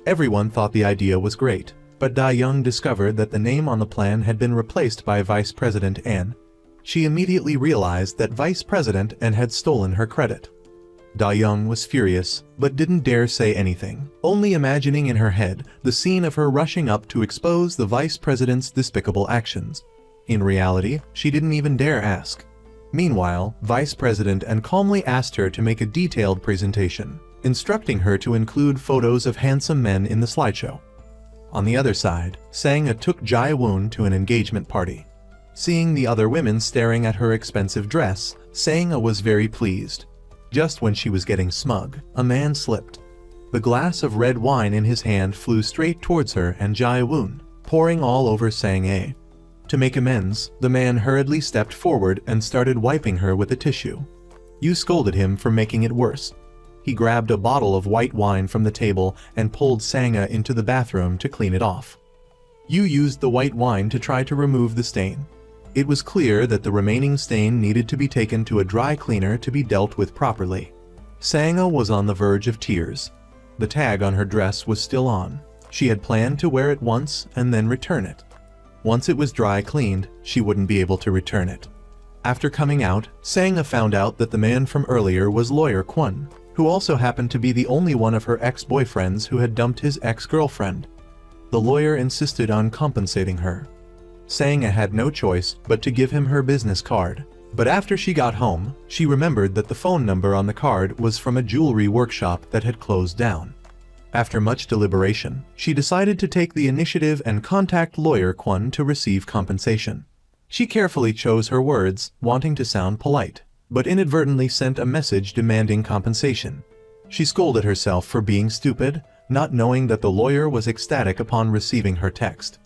Everyone thought the idea was great, but Da-young discovered that the name on the plan had been replaced by Vice President An. She immediately realized that Vice President An had stolen her credit. Da-young was furious, but didn't dare say anything, only imagining in her head the scene of her rushing up to expose the Vice President's despicable actions. In reality, she didn't even dare ask. Meanwhile, Vice President An calmly asked her to make a detailed presentation, instructing her to include photos of handsome men in the slideshow. On the other side, Sang-a took Jae-woon to an engagement party. Seeing the other women staring at her expensive dress, Sang-a was very pleased. Just when she was getting smug, a man slipped. The glass of red wine in his hand flew straight towards her and Jae-woon, pouring all over Sang-a. To make amends, the man hurriedly stepped forward and started wiping her with a tissue. You scolded him for making it worse. He grabbed a bottle of white wine from the table and pulled Sang-a into the bathroom to clean it off. You used the white wine to try to remove the stain. It was clear that the remaining stain needed to be taken to a dry cleaner to be dealt with properly. Sang-a was on the verge of tears. The tag on her dress was still on. She had planned to wear it once and then return it. Once it was dry cleaned, she wouldn't be able to return it. After coming out, Sang-a found out that the man from earlier was lawyer Kwon, who also happened to be the only one of her ex-boyfriends who had dumped his ex-girlfriend. The lawyer insisted on compensating her. Sang-a had no choice but to give him her business card. But after she got home, she remembered that the phone number on the card was from a jewelry workshop that had closed down. After much deliberation, she decided to take the initiative and contact lawyer Kwon to receive compensation. She carefully chose her words, wanting to sound polite, but inadvertently sent a message demanding compensation. She scolded herself for being stupid, not knowing that the lawyer was ecstatic upon receiving her text.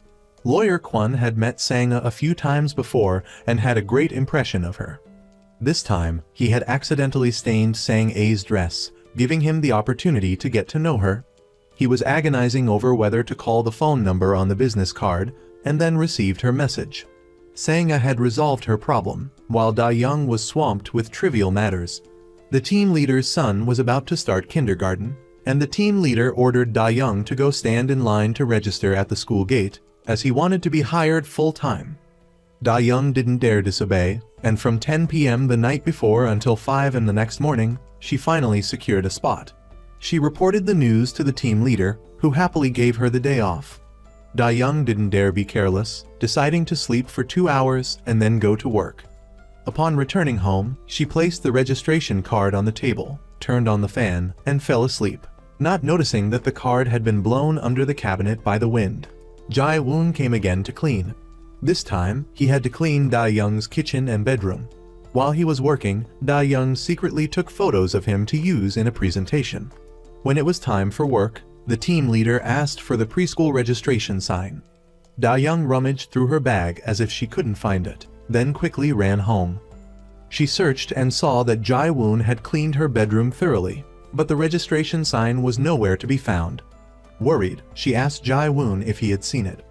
Lawyer Kwon had met Sang-a a few times before and had a great impression of her. This time, he had accidentally stained Sang-a's dress, giving him the opportunity to get to know her. He was agonizing over whether to call the phone number on the business card, and then received her message. Sang-a had resolved her problem, while Da-young was swamped with trivial matters. The team leader's son was about to start kindergarten, and the team leader ordered Da-young to go stand in line to register at the school gate, as he wanted to be hired full-time. Da-young didn't dare disobey, and from 10 p.m. the night before until 5 a.m. the next morning, she finally secured a spot. She reported the news to the team leader, who happily gave her the day off. Da-young didn't dare be careless, deciding to sleep for 2 hours and then go to work. Upon returning home, she placed the registration card on the table, turned on the fan, and fell asleep, not noticing that the card had been blown under the cabinet by the wind. Jae-woon came again to clean. This time, he had to clean Da-young's kitchen and bedroom. While he was working, Da-young secretly took photos of him to use in a presentation. When it was time for work, the team leader asked for the preschool registration sign. Da-young rummaged through her bag as if she couldn't find it, then quickly ran home. She searched and saw that Jae-woon had cleaned her bedroom thoroughly, but the registration sign was nowhere to be found. Worried, she asked Jae-woon if he had seen it.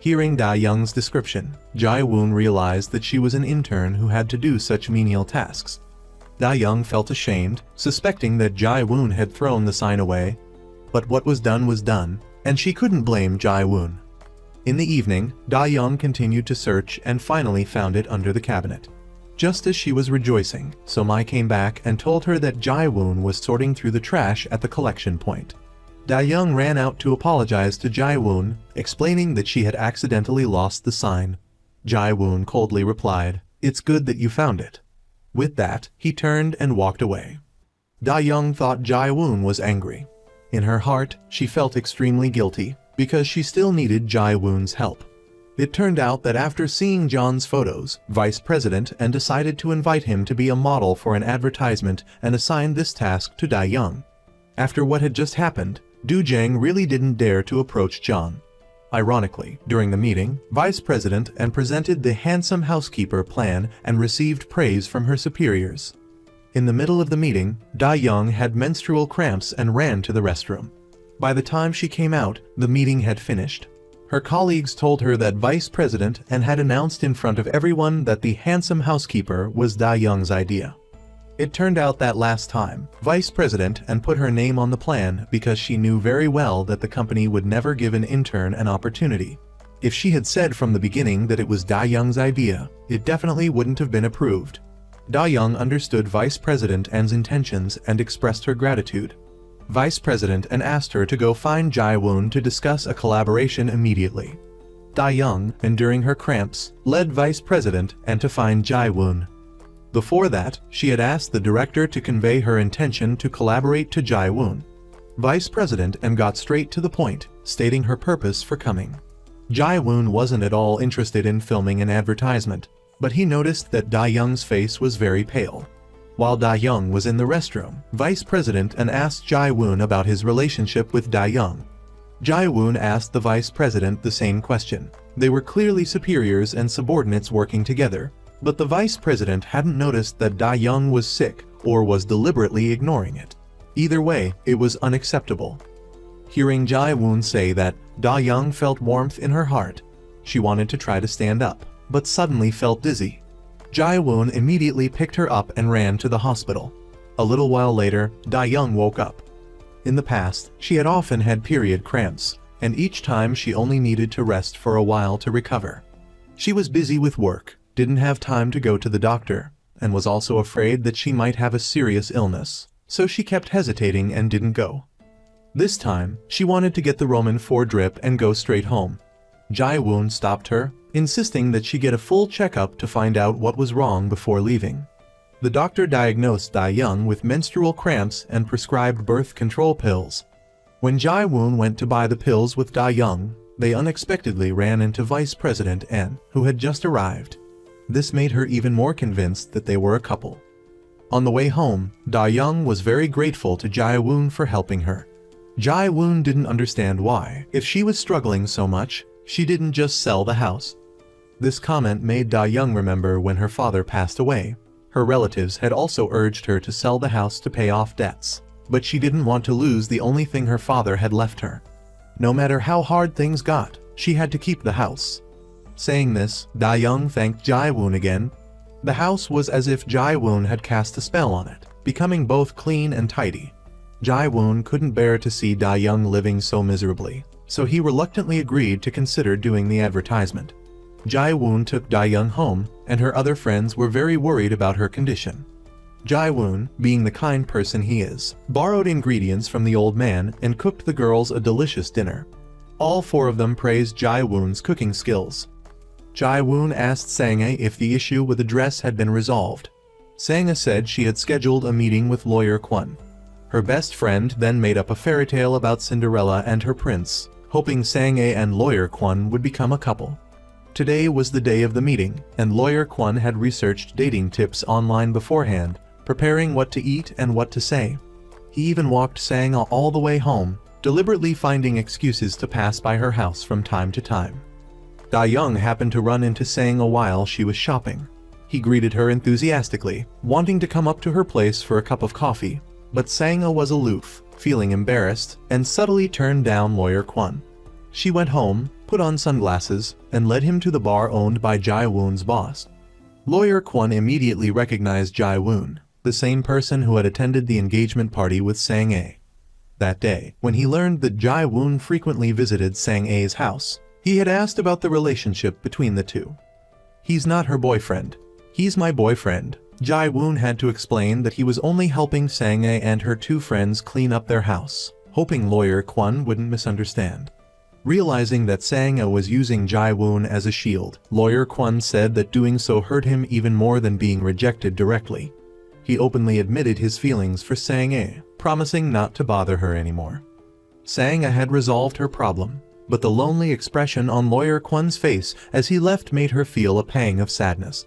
Hearing Da-young's description, Jae-woon realized that she was an intern who had to do such menial tasks. Da-young felt ashamed, suspecting that Jae-woon had thrown the sign away. But what was done, and she couldn't blame Jae-woon. In the evening, Da-young continued to search and finally found it under the cabinet. Just as she was rejoicing, So-mi came back and told her that Jae-woon was sorting through the trash at the collection point. Da-young ran out to apologize to Jae-woon, explaining that she had accidentally lost the sign. Jae-woon coldly replied, "It's good that you found it." With that, he turned and walked away. Da-young thought Jae-woon was angry. In her heart, she felt extremely guilty, because she still needed Jae-woon's help. It turned out that after seeing John's photos, Vice President An decided to invite him to be a model for an advertisement and assigned this task to Da-young. After what had just happened, Do-jang really didn't dare to approach John. Ironically, during the meeting, Vice President An presented the handsome housekeeper plan and received praise from her superiors. In the middle of the meeting, Da-young had menstrual cramps and ran to the restroom. By the time she came out, the meeting had finished. Her colleagues told her that Vice President An had announced in front of everyone that the handsome housekeeper was Da-young's idea. It turned out that last time, Vice President and put her name on the plan because she knew very well that the company would never give an intern an opportunity. If she had said from the beginning that it was Da Young's idea, it definitely wouldn't have been approved. Da Young understood Vice President An's intentions and expressed her gratitude. Vice President An asked her to go find Jae-woon to discuss a collaboration immediately. Da Young, enduring her cramps, led Vice President An to find Jae-woon. Before that, she had asked the director to convey her intention to collaborate to Jae-woon. Vice President An got straight to the point, stating her purpose for coming. Jae-woon wasn't at all interested in filming an advertisement, but he noticed that Da Young's face was very pale. While Da Young was in the restroom, Vice President An asked Jae-woon about his relationship with Da Young. Jae-woon asked the Vice President the same question. They were clearly superiors and subordinates working together, but the Vice President hadn't noticed that Da Young was sick or was deliberately ignoring it. Either way, it was unacceptable. Hearing Jae-woon say that, Da Young felt warmth in her heart. She wanted to try to stand up, but suddenly felt dizzy. Jae-woon immediately picked her up and ran to the hospital. A little while later, Da Young woke up. In the past, she had often had period cramps, and each time she only needed to rest for a while to recover. She was busy with work, didn't have time to go to the doctor, and was also afraid that she might have a serious illness, so she kept hesitating and didn't go. This time, she wanted to get the Roman 4 drip and go straight home. Jae-woon stopped her, insisting that she get a full checkup to find out what was wrong before leaving. The doctor diagnosed Da Young with menstrual cramps and prescribed birth control pills. When Jae-woon went to buy the pills with Da Young, they unexpectedly ran into Vice President An, who had just arrived. This made her even more convinced that they were a couple. On the way home, Da Young was very grateful to Jae-woon for helping her. Jae-woon didn't understand why, if she was struggling so much, she didn't just sell the house. This comment made Da Young remember when her father passed away. Her relatives had also urged her to sell the house to pay off debts, but she didn't want to lose the only thing her father had left her. No matter how hard things got, she had to keep the house. Saying this, Da Young thanked Jae-woon again. The house was as if Jae-woon had cast a spell on it, becoming both clean and tidy. Jae-woon couldn't bear to see Da Young living so miserably, so he reluctantly agreed to consider doing the advertisement. Jae-woon took Da Young home, and her other friends were very worried about her condition. Jae-woon, being the kind person he is, borrowed ingredients from the old man and cooked the girls a delicious dinner. All 4 of them praised Jae-woon's cooking skills. Jae-woon asked Sang-ae if the issue with the dress had been resolved. Sang-ae said she had scheduled a meeting with lawyer Kwon. Her best friend then made up a fairy tale about Cinderella and her prince, hoping Sang-ae and lawyer Kwon would become a couple. Today was the day of the meeting, and lawyer Kwon had researched dating tips online beforehand, preparing what to eat and what to say. He even walked Sang-ae all the way home, deliberately finding excuses to pass by her house from time to time. Da Young happened to run into Sang-ae while she was shopping. He greeted her enthusiastically, wanting to come up to her place for a cup of coffee, but Sang-ae was aloof, feeling embarrassed, and subtly turned down lawyer Kwon. She went home, put on sunglasses, and led him to the bar owned by Jae-woon's boss. Lawyer Kwon immediately recognized Jae-woon, the same person who had attended the engagement party with Sang-ae. That day, when he learned that Jae-woon frequently visited Sang-ae's house, he had asked about the relationship between the two. "He's not her boyfriend. He's my boyfriend." Jae-woon had to explain that he was only helping Sang-ae and her 2 friends clean up their house, hoping lawyer Kwon wouldn't misunderstand. Realizing that Sang-ae was using Jae-woon as a shield, lawyer Kwon said that doing so hurt him even more than being rejected directly. He openly admitted his feelings for Sang-ae, promising not to bother her anymore. Sang-ae had resolved her problem, but the lonely expression on lawyer Kwon's face as he left made her feel a pang of sadness.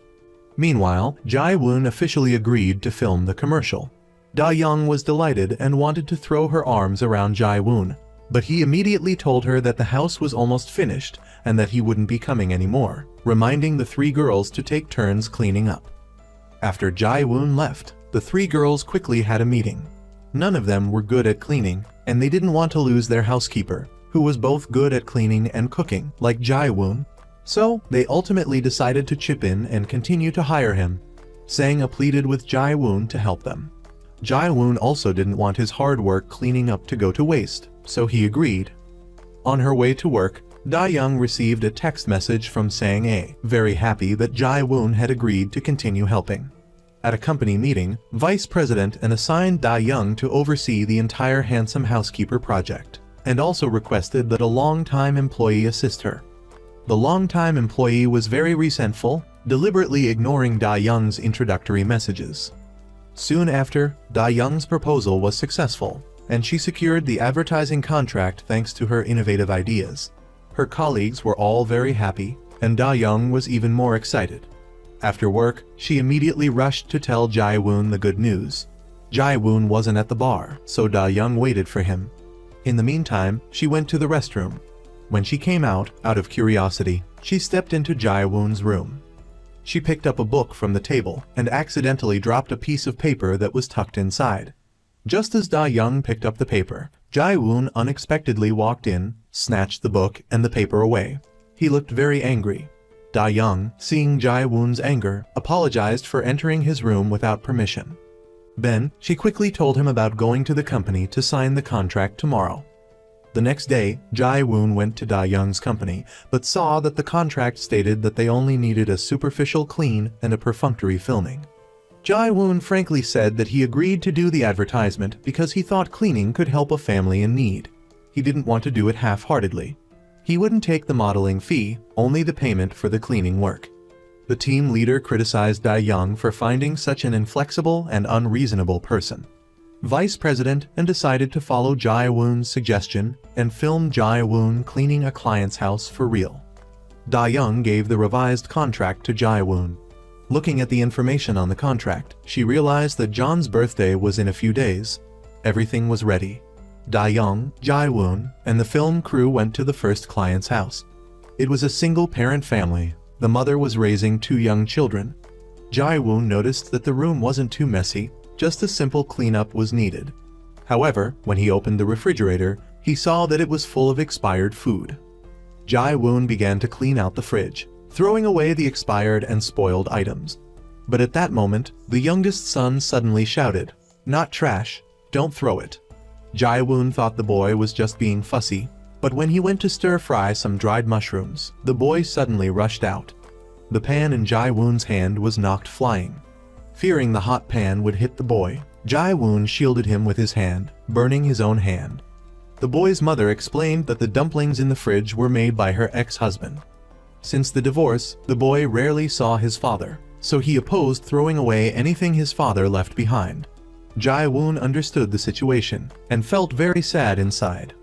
Meanwhile, Jae-woon officially agreed to film the commercial. Da Young was delighted and wanted to throw her arms around Jae-woon, but he immediately told her that the house was almost finished and that he wouldn't be coming anymore, reminding the 3 girls to take turns cleaning up. After Jae-woon left, the 3 girls quickly had a meeting. None of them were good at cleaning, and they didn't want to lose their housekeeper, who was both good at cleaning and cooking, like Jae-woon. So, they ultimately decided to chip in and continue to hire him. Sang pleaded with Jae-woon to help them. Jae-woon also didn't want his hard work cleaning up to go to waste, so he agreed. On her way to work, Da-young received a text message from Sang-ae, very happy that Jae-woon had agreed to continue helping. At a company meeting, Vice President assigned Da-young to oversee the entire Handsome Housekeeper project, and also requested that a long-time employee assist her. The long-time employee was very resentful, deliberately ignoring Da-young's introductory messages. Soon after, Da-young's proposal was successful, and she secured the advertising contract thanks to her innovative ideas. Her colleagues were all very happy, and Da-young was even more excited. After work, she immediately rushed to tell Jae-woon the good news. Jae-woon wasn't at the bar, so Da-young waited for him. In the meantime, she went to the restroom. When she came out of curiosity, she stepped into Jae-woon's room. She picked up a book from the table and accidentally dropped a piece of paper that was tucked inside. Just as Da-young picked up the paper, Jae-woon unexpectedly walked in, snatched the book and the paper away. He looked very angry. Da-young, seeing Jae-woon's anger, apologized for entering his room without permission. Then, she quickly told him about going to the company to sign the contract tomorrow. The next day, Jae-woon went to Da-young's company, but saw that the contract stated that they only needed a superficial clean and a perfunctory filming. Jae-woon frankly said that he agreed to do the advertisement because he thought cleaning could help a family in need. He didn't want to do it half-heartedly. He wouldn't take the modeling fee, only the payment for the cleaning work. The team leader criticized Da-young for finding such an inflexible and unreasonable person. Vice President decided to follow Jae-woon's suggestion and film Jae-woon cleaning a client's house for real. Da-young gave the revised contract to Jae-woon. Looking at the information on the contract, she realized that John's birthday was in a few days. Everything was ready. Da-young, Jae-woon, and the film crew went to the first client's house. It was a single-parent family. The mother was raising 2 young children. Jae-woon noticed that the room wasn't too messy, just a simple cleanup was needed. However, when he opened the refrigerator, he saw that it was full of expired food. Jae-woon began to clean out the fridge, throwing away the expired and spoiled items. But at that moment, the youngest son suddenly shouted, "Not trash, don't throw it." Jae-woon thought the boy was just being fussy, but when he went to stir-fry some dried mushrooms, the boy suddenly rushed out. The pan in Jae-woon's hand was knocked flying. Fearing the hot pan would hit the boy, Jae-woon shielded him with his hand, burning his own hand. The boy's mother explained that the dumplings in the fridge were made by her ex-husband. Since the divorce, the boy rarely saw his father, so he opposed throwing away anything his father left behind. Jae-woon understood the situation and felt very sad inside.